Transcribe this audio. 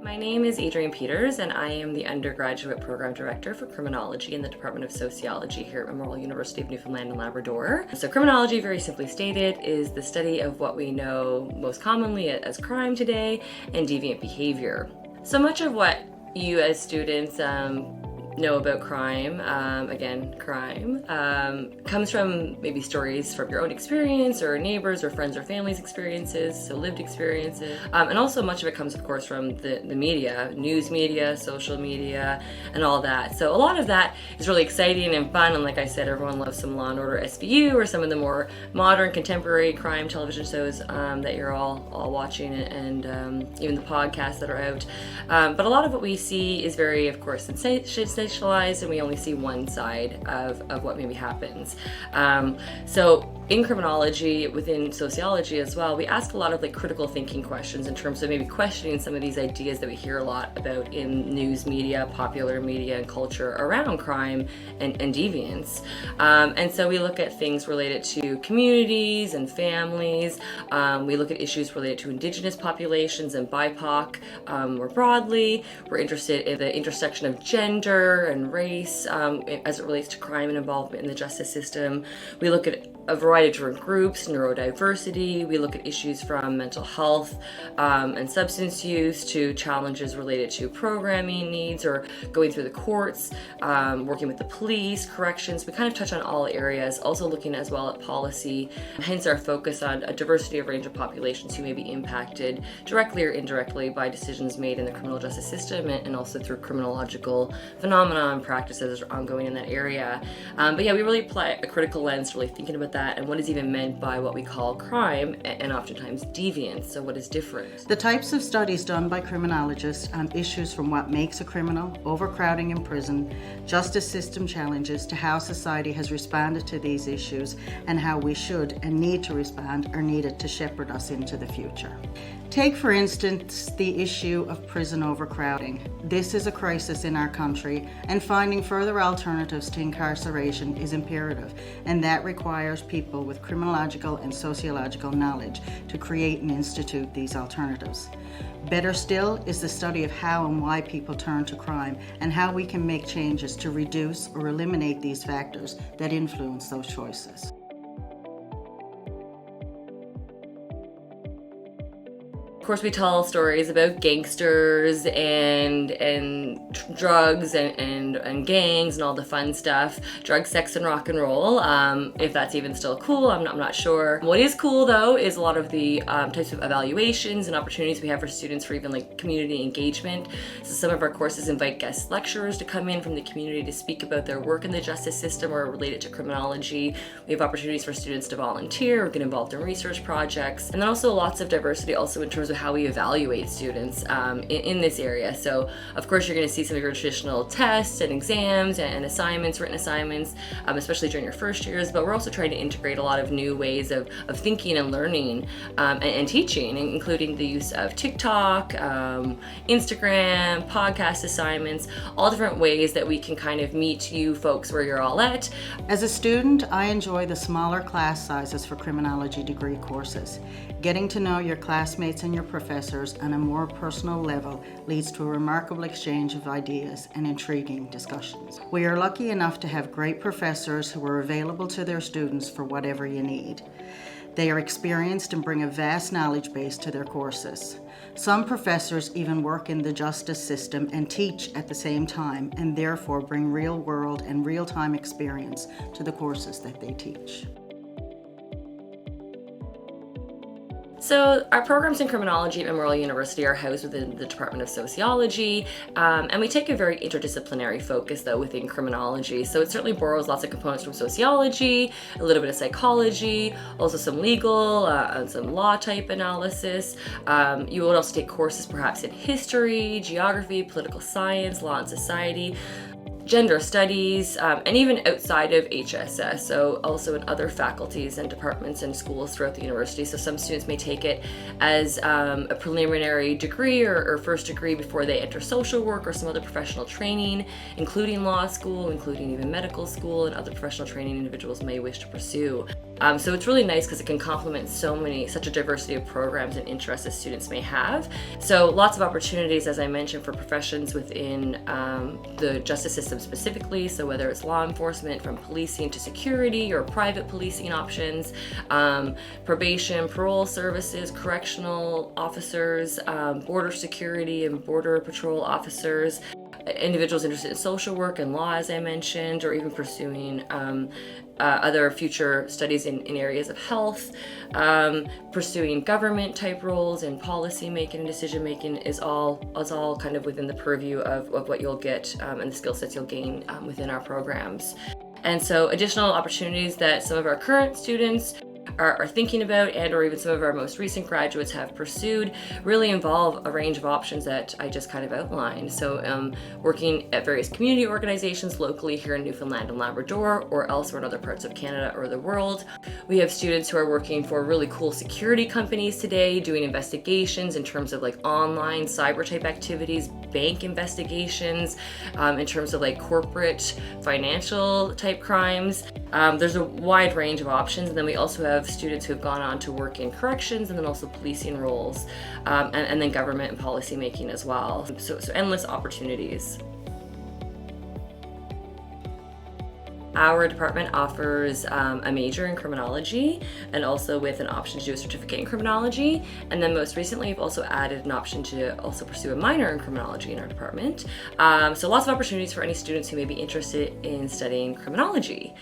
My name is Adrienne Peters, and I am the undergraduate program director for Criminology in the Department of Sociology here at Memorial University of Newfoundland and Labrador. So Criminology, very simply stated, is the study of what we know most commonly as crime today and deviant behavior. So much of what you as students know about crime, comes from maybe stories from your own experience or neighbors or friends or family's experiences, so lived experiences. And also much of it comes, of course, from the media, news media, social media, and all that. So a lot of that is really exciting and fun, and like I said, everyone loves some Law & Order SVU or some of the more modern contemporary crime television shows that you're all watching, and even the podcasts that are out. But a lot of what we see is very, of course, sensationalized, and we only see one side of what maybe happens. So in criminology, within sociology as well, we ask a lot of critical thinking questions in terms of maybe questioning some of these ideas that we hear a lot about in news media, popular media, and culture around crime and deviance. And so we look at things related to communities and families. We look at issues related to Indigenous populations and BIPOC more broadly. We're interested in the intersection of gender and race as it relates to crime and involvement in the justice system. We look at a variety of different groups, neurodiversity. We look at issues from mental health and substance use to challenges related to programming needs or going through the courts, working with the police, corrections. We kind of touch on all areas, also looking as well at policy, hence our focus on a diversity of range of populations who may be impacted directly or indirectly by decisions made in the criminal justice system and also through criminological phenomena and practices that are ongoing in that area. But yeah, we really apply a critical lens, really thinking about that and what is even meant by what we call crime and oftentimes deviance. So what is different? The types of studies done by criminologists on issues from what makes a criminal, overcrowding in prison, justice system challenges, to how society has responded to these issues and how we should and need to respond are needed to shepherd us into the future. Take, for instance, the issue of prison overcrowding. This is a crisis in our country, and finding further alternatives to incarceration is imperative, and that requires people with criminological and sociological knowledge to create and institute these alternatives. Better still is the study of how and why people turn to crime and how we can make changes to reduce or eliminate these factors that influence those choices. Of course, we tell stories about gangsters and drugs and gangs and all the fun stuff, drugs, sex, and rock and roll. If that's even still cool, I'm not sure. What is cool though is a lot of the types of evaluations and opportunities we have for students for even community engagement. So some of our courses invite guest lecturers to come in from the community to speak about their work in the justice system or related to criminology. We have opportunities for students to volunteer or get involved in research projects, and then also lots of diversity also in terms of how we evaluate students in this area. So of course you're going to see some of your traditional tests and exams and assignments, written assignments, especially during your first years, but we're also trying to integrate a lot of new ways of thinking and learning and teaching, including the use of TikTok, Instagram, podcast assignments, all different ways that we can kind of meet you folks where you're all at. As a student, I enjoy the smaller class sizes for criminology degree courses. Getting to know your classmates and your professors on a more personal level leads to a remarkable exchange of ideas and intriguing discussions. We are lucky enough to have great professors who are available to their students for whatever you need. They are experienced and bring a vast knowledge base to their courses. Some professors even work in the justice system and teach at the same time, and therefore bring real-world and real-time experience to the courses that they teach. So our programs in criminology at Memorial University are housed within the Department of Sociology, and we take a very interdisciplinary focus though within criminology. So it certainly borrows lots of components from sociology, a little bit of psychology, also some legal and some law type analysis. You would also take courses perhaps in history, geography, political science, law and society, gender studies, and even outside of HSS, so also in other faculties and departments and schools throughout the university. So some students may take it as a preliminary degree or first degree before they enter social work or some other professional training, including law school, including even medical school and other professional training individuals may wish to pursue. So it's really nice because it can complement such a diversity of programs and interests that students may have. So lots of opportunities, as I mentioned, for professions within the justice system specifically. So whether it's law enforcement, from policing to security or private policing options, probation, parole services, correctional officers, border security and border patrol officers, individuals interested in social work and law, as I mentioned, or even pursuing other future studies in areas of health, pursuing government type roles and policy making and decision making is all kind of within the purview of what you'll get and the skill sets you'll gain within our programs. And so additional opportunities that some of our current students are thinking about, and or even some of our most recent graduates have pursued, really involve a range of options that I just kind of outlined. So working at various community organizations locally here in Newfoundland and Labrador, or elsewhere in other parts of Canada or the world. We have students who are working for really cool security companies today, doing investigations in terms of like online cyber type activities, bank investigations, in terms of like corporate financial type crimes. There's a wide range of options, and then we also have students who have gone on to work in corrections and then also policing roles, and then government and policy making as well. So endless opportunities. Our department offers a major in criminology and also with an option to do a certificate in criminology. And then most recently, we've also added an option to also pursue a minor in criminology in our department. So lots of opportunities for any students who may be interested in studying criminology.